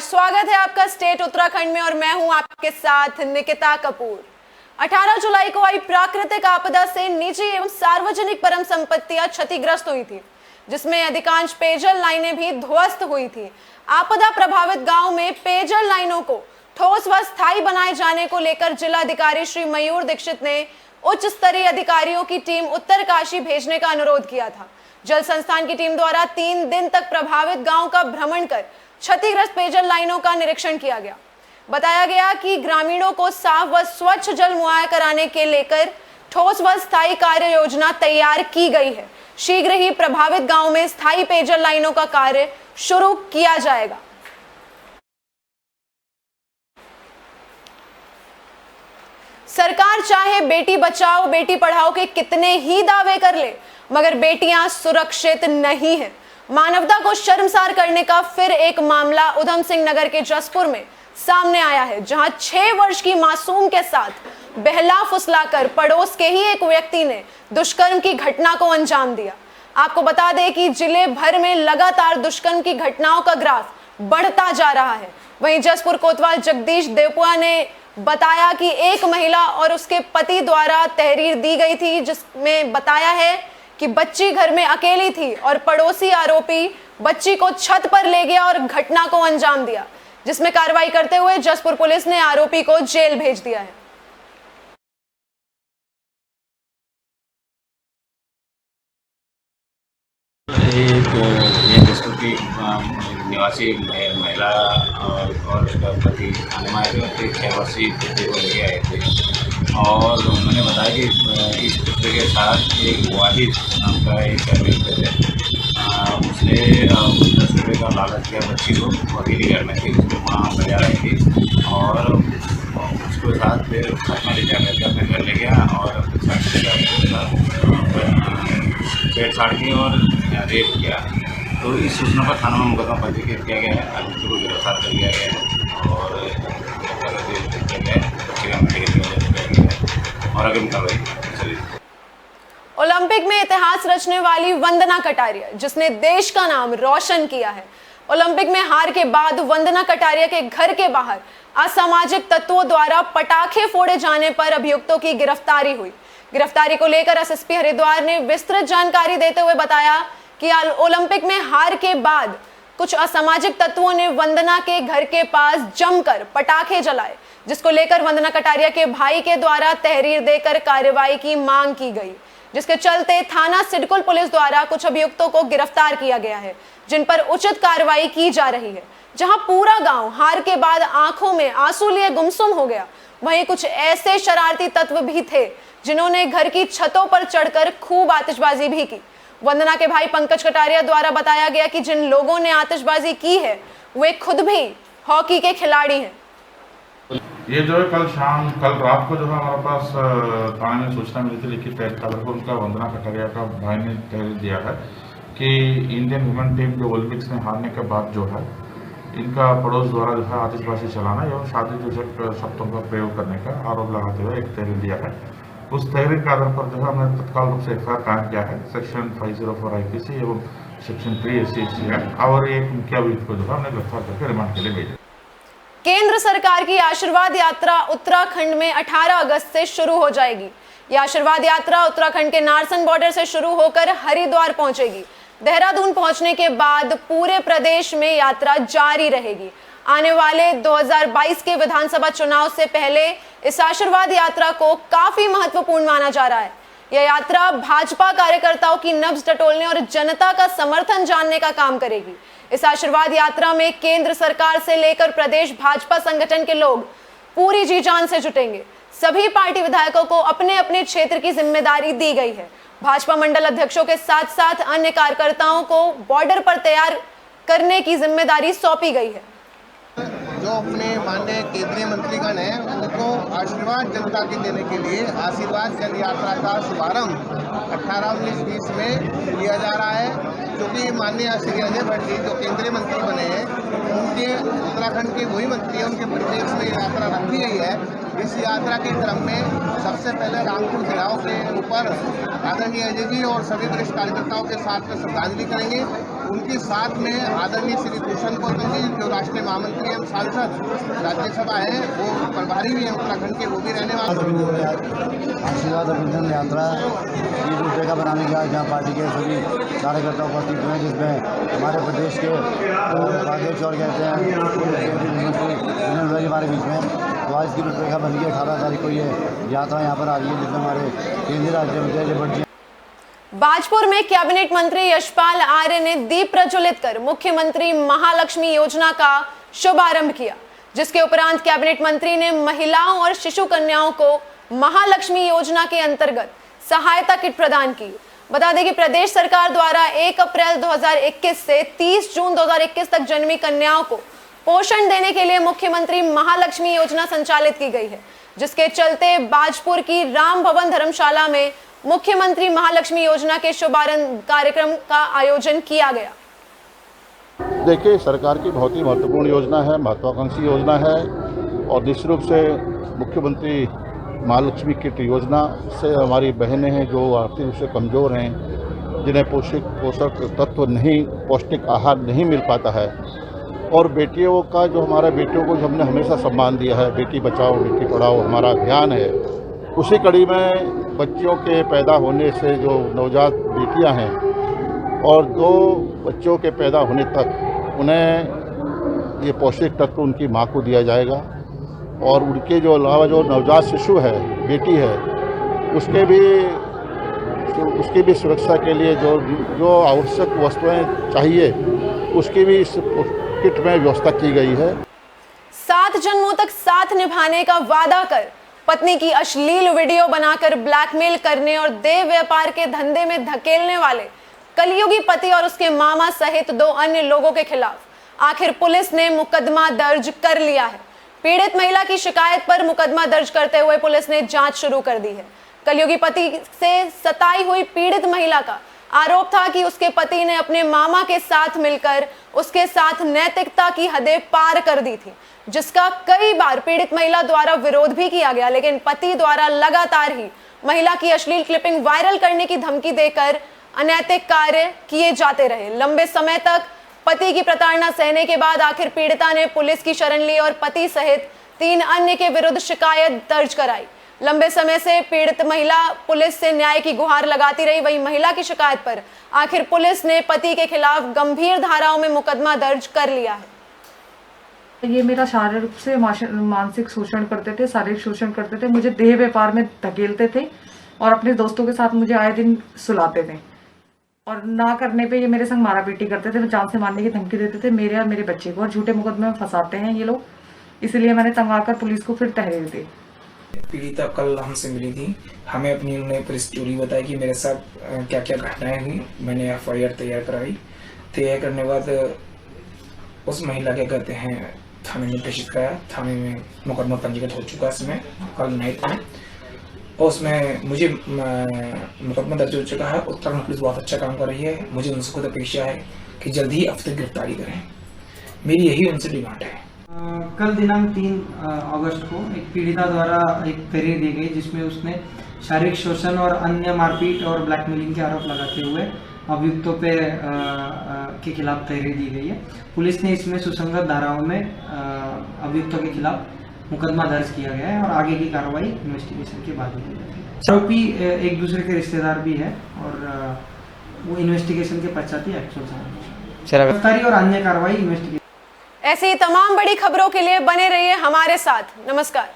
स्वागत है आपका स्टेट उत्तराखंड में और मैं हूं आपके साथ निकिता कपूर। 18 जुलाई को आई प्राकृतिक आपदा से निजी एवं सार्वजनिक परम संपत्तियां क्षतिग्रस्त हुई थी, जिसमें अधिकांश पेयजल लाइनें भी ध्वस्त हुई थी। आपदा प्रभावित गांव में पेयजल लाइनों को ठोस व स्थायी बनाए जाने को लेकर जिलाधिकारी श्री मयूर दीक्षित ने उच्च स्तरीय अधिकारियों की टीम उत्तरकाशी भेजने का अनुरोध किया था। जल संस्थान की टीम द्वारा 3 दिन तक प्रभावित गांव का भ्रमण कर क्षतिग्रस्त पेयजल लाइनों का निरीक्षण किया गया। बताया गया कि ग्रामीणों को साफ व स्वच्छ जल मुहैया कराने के लेकर ठोस व स्थायी कार्य योजना तैयार की गई है। शीघ्र ही प्रभावित गांव में स्थायी पेयजल लाइनों का कार्य शुरू किया जाएगा। सरकार चाहे बेटी बचाओ बेटी पढ़ाओ के कितने ही दावे कर ले, मगर बेटियां सुरक्षित नहीं है। मानवता को शर्मसार करने का फिर एक मामला उधम सिंह नगर के जसपुर में सामने आया है, जहां 6 वर्ष की मासूम के साथ बहला फुसलाकर पड़ोस के ही एक व्यक्ति ने दुष्कर्म की घटना को अंजाम दिया। आपको बता दें कि जिले भर में लगातार दुष्कर्म की घटनाओं का ग्राफ बढ़ता जा रहा है। वहीं जसपुर कोतवाल जगदीश देवपुआ ने बताया कि एक महिला और उसके पति द्वारा तहरीर दी गई थी, जिसमें बताया है कि बच्ची घर में अकेली थी और पड़ोसी आरोपी बच्ची को छत पर ले गया और घटना को अंजाम दिया, जिसमें कार्रवाई करते हुए जसपुर पुलिस ने आरोपी को जेल भेज दिया है। जसपुर की निवासी महिला और उसका पति हमारे 6 वर्षीय पुत्री को लेके आए थे और उन्होंने बताया कि इस पुत्र के साथ एक वाहिद नाम का एक व्यक्ति है। उसने 10 रुपये का लालच किया बच्ची को, अकेली घर में थी, उसको वहाँ बजा रही थी और उसके साथ फिर घटना ले जाकर अपने घर ले गया और छेड़छाड़ की और रेप किया। तो इस सूचना पर थाना में मुकदमा पंजीकृत किया गया है। आरोपी को गिरफ्तार कर लिया गया है और आगे कार्रवाई। ओलंपिक में इतिहास रचने वाली वंदना कटारिया, जिसने देश का नाम रोशन किया है। ओलंपिक में हार के बाद वंदना कटारिया के घर के बाहर असामाजिक तत्वों द्वारा पटाखे फोड़े जाने पर अभियुक्तों की गिरफ्तारी हुई। गिरफ्तारी को लेकर एसएसपी हरिद्वार ने विस्तृत जानकारी देते हुए बताया कि ओलंपिक में हार के बाद कुछ असामाजिक तत्वों ने वंदना के घर के पास जमकर पटाखे जलाए, जिसको लेकर वंदना कटारिया के भाई के द्वारा तहरीर देकर कार्रवाई की मांग की गई, जिसके चलते थाना सिडकुल पुलिस द्वारा कुछ अभियुक्तों को गिरफ्तार किया गया है, जिन पर उचित कार्रवाई की जा रही है। जहां पूरा गांव हार के बाद आंखों में आंसू लिए गुमसुम हो गया, वहीं कुछ ऐसे शरारती तत्व भी थे जिन्होंने घर की छतों पर चढ़कर खूब आतिशबाजी भी की। वंदना के भाई पंकज कटारिया द्वारा बताया गया कि जिन लोगों ने आतिशबाजी की है वे खुद भी हॉकी के खिलाड़ी हैं। ये जो है कल रात को जो है हमारे पास थाने में सूचना मिली थी, लिखित तहरीर को उनका वंदना कटारिया का भाई ने तहरीर दिया है कि इंडियन वुमेन टीम जो ओलंपिक्स में हारने के बाद जो है इनका पड़ोस द्वारा जो है आतिशबाजी चलाना एवं शादी जैसे शब्दों का प्रयोग करने का आरोप लगाते हुए एक तहरीर दिया है। उस तहरीर के आधार पर जो है हमने तत्काल रूप से एफआईआर कायम किया है सेक्शन 504 IPC एवं सेक्शन 3 SC एक्ट और एक मुख्य अभियुक्त को जो है हमने गिरफ्तार करके रिमांड के लिए भेजा। केंद्र सरकार की आशीर्वाद यात्रा उत्तराखंड में 18 अगस्त से शुरू हो जाएगी। यह आशीर्वाद यात्रा उत्तराखंड के नारसन बॉर्डर से शुरू होकर हरिद्वार पहुंचेगी। देहरादून पहुंचने के बाद पूरे प्रदेश में यात्रा जारी रहेगी। आने वाले 2022 के विधानसभा चुनाव से पहले इस आशीर्वाद यात्रा को काफी महत्वपूर्ण माना जा रहा है। यह यात्रा भाजपा कार्यकर्ताओं की नब्ज टटोलने और जनता का समर्थन जानने का काम करेगी। इस आशीर्वाद यात्रा में केंद्र सरकार से लेकर प्रदेश भाजपा संगठन के लोग पूरी जी जान से जुटेंगे। सभी पार्टी विधायकों को अपने अपने क्षेत्र की जिम्मेदारी दी गई है। भाजपा मंडल अध्यक्षों के साथ साथ अन्य कार्यकर्ताओं को बॉर्डर पर तैयार करने की जिम्मेदारी सौंपी गई है। जो अपने माननीय केंद्रीय मंत्रीगण हैं उनको आशीर्वाद जनता के देने के लिए आशीर्वाद जन यात्रा का शुभारंभ 18, 19, 20 में किया जा रहा है, क्योंकि माननीय श्री अजय भट्ट जी जो केंद्रीय मंत्री बने हैं उनके उत्तराखंड के वही मंत्री हैं, उनके परिप्रेक्ष्य में यात्रा रखी गई है। इस यात्रा के क्रम में सबसे पहले रामपुर घिराव के ऊपर आदरणीय अजय जी और सभी वरिष्ठ कार्यकर्ताओं के साथ में श्रद्धांजलि करेंगे। उनके साथ में आदरणीय श्री भूषण गौतम जी जो राष्ट्रीय महामंत्री एवं सांसद राज्यसभा है, वो प्रभारी भी हैं उत्तराखंड के, वो भी रहने वाले आशीर्वाद अभिनंदन यात्रा की रूपरेखा बनाने के आज जहाँ पार्टी के सभी कार्यकर्ता उपस्थित हुए, जिसमें हमारे प्रदेश के उपाध्यक्ष और कहते हैं हमारे बीच में। तो आज की रूपरेखा बन गई 18 तारीख को ये यात्रा यहाँ पर आ रही है, जिसमें हमारे केंद्रीय राज्य मंत्री बाजपुर में कैबिनेट मंत्री यशपाल आर्य ने दीप प्रज्वलित कर मुख्यमंत्री महालक्ष्मी योजना का शुभारंभ किया, जिसके उपरांत कैबिनेट मंत्री ने महिलाओं और शिशु कन्याओं को महालक्ष्मी योजना के अंतर्गत सहायता किट प्रदान की। बता दें कि प्रदेश सरकार द्वारा 1 अप्रैल 2021 से 30 जून 2021 तक जन्मी कन्याओं को पोषण देने के लिए मुख्यमंत्री महालक्ष्मी योजना संचालित की गई है, जिसके चलते बाजपुर की राम भवन धर्मशाला में मुख्यमंत्री महालक्ष्मी योजना के शुभारंभ कार्यक्रम का आयोजन किया गया। देखिए, सरकार की बहुत ही महत्वपूर्ण योजना है, महत्वाकांक्षी योजना है और निश्चित रूप से मुख्यमंत्री महालक्ष्मी किट योजना से हमारी बहनें हैं जो आर्थिक रूप से कमज़ोर हैं, जिन्हें पोषक तत्व नहीं, पौष्टिक आहार नहीं मिल पाता है, और बेटियों का जो हमारे बेटियों को जो हमने हमेशा सम्मान दिया है, बेटी बचाओ बेटी पढ़ाओ हमारा अभियान है, उसी कड़ी में बच्चियों के पैदा होने से जो नवजात बेटियां हैं और 2 बच्चों के पैदा होने तक उन्हें ये पौष्टिक तत्व उनकी मां को दिया जाएगा, और उनके जो अलावा जो नवजात शिशु है, बेटी है, उसकी भी सुरक्षा के लिए जो आवश्यक वस्तुएं चाहिए उसकी भी इस किट में व्यवस्था की गई है। 7 जन्मों तक साथ निभाने का वादा कर पत्नी की अश्लील वीडियो बनाकर ब्लैकमेल करने और देह व्यापार के धंधे में धकेलने वाले कलयुगी पति और उसके मामा सहित 2 अन्य लोगों के खिलाफ आखिर पुलिस ने मुकदमा दर्ज कर लिया है। पीड़ित महिला की शिकायत पर मुकदमा दर्ज करते हुए पुलिस ने जांच शुरू कर दी है। कलयुगी पति से सताई हुई पीड़ित महिला का आरोप था कि उसके पति ने अपने मामा के साथ मिलकर उसके साथ नैतिकता की हदें पार कर दी थी, जिसका कई बार पीड़ित महिला द्वारा विरोध भी किया गया, लेकिन पति द्वारा लगातार ही महिला की अश्लील क्लिपिंग वायरल करने की धमकी देकर अनैतिक कार्य किए जाते रहे। लंबे समय तक पति की प्रताड़ना सहने के बाद आखिर पीड़िता ने पुलिस की शरण ली और पति सहित 3 अन्य के विरुद्ध शिकायत दर्ज कराई। लंबे समय से पीड़ित महिला पुलिस से न्याय की गुहार लगाती रही। वहीं महिला की शिकायत पर आखिर पुलिस ने पति के खिलाफ गंभीर धाराओं में मुकदमा दर्ज कर लिया है। ये मेरा शारीरिक रूप से मानसिक शोषण करते थे, शारीरिक शोषण करते थे, मुझे देह व्यापार में धकेलते थे और अपने दोस्तों के साथ मुझे आए दिन सुलाते थे, और ना करने पे ये मेरे संग मारा पीटी करते थे, जान से मारने की धमकी देते थे मेरे और मेरे बच्चे को, और झूठे मुकदमे में फंसाते हैं ये लोग। इसलिए मैंने तंग आकर पुलिस को फिर तहरीर दी। पीड़िता कल हमसे मिली थी, हमें अपनी उन्होंने पूरी स्टोरी बताई कि मेरे साथ क्या क्या घटनाएं हुई। मैंने FIR तैयार कराई। तैयार करने के बाद उस महिला क्या कहते हैं थाने में प्रेषित कराया। थाने में मुकदमा पंजीकृत हो चुका है इसमें कल नाइट में, और उसमें मुझे मुकदमा दर्ज हो चुका है। उत्तराखंड पुलिस बहुत अच्छा काम कर रही है। मुझे उनसे खुद अपेक्षा है कि जल्द ही अब तक गिरफ्तारी करें, मेरी यही उनसे डिमांड है। कल दिनांक 3 अगस्त को एक पीड़िता द्वारा एक तहरीर दी गई, जिसमें उसने शारीरिक शोषण और अन्य मारपीट और ब्लैकमेलिंग के आरोप लगाते हुए अभियुक्तों पे के खिलाफ तहरीर दी गई है। पुलिस ने इसमें सुसंगत धाराओं में अभियुक्तों के खिलाफ मुकदमा दर्ज किया गया है और आगे की कार्रवाई इन्वेस्टिगेशन के बाद की जाएगी। आरोपी एक दूसरे के रिश्तेदार भी है और वो इन्वेस्टिगेशन के पश्चात ही एक्चुअल गिरफ्तारी और अन्य कार्रवाई इन्वेस्टिगेशन। ऐसी तमाम बड़ी खबरों के लिए बने रहिए हमारे साथ। नमस्कार।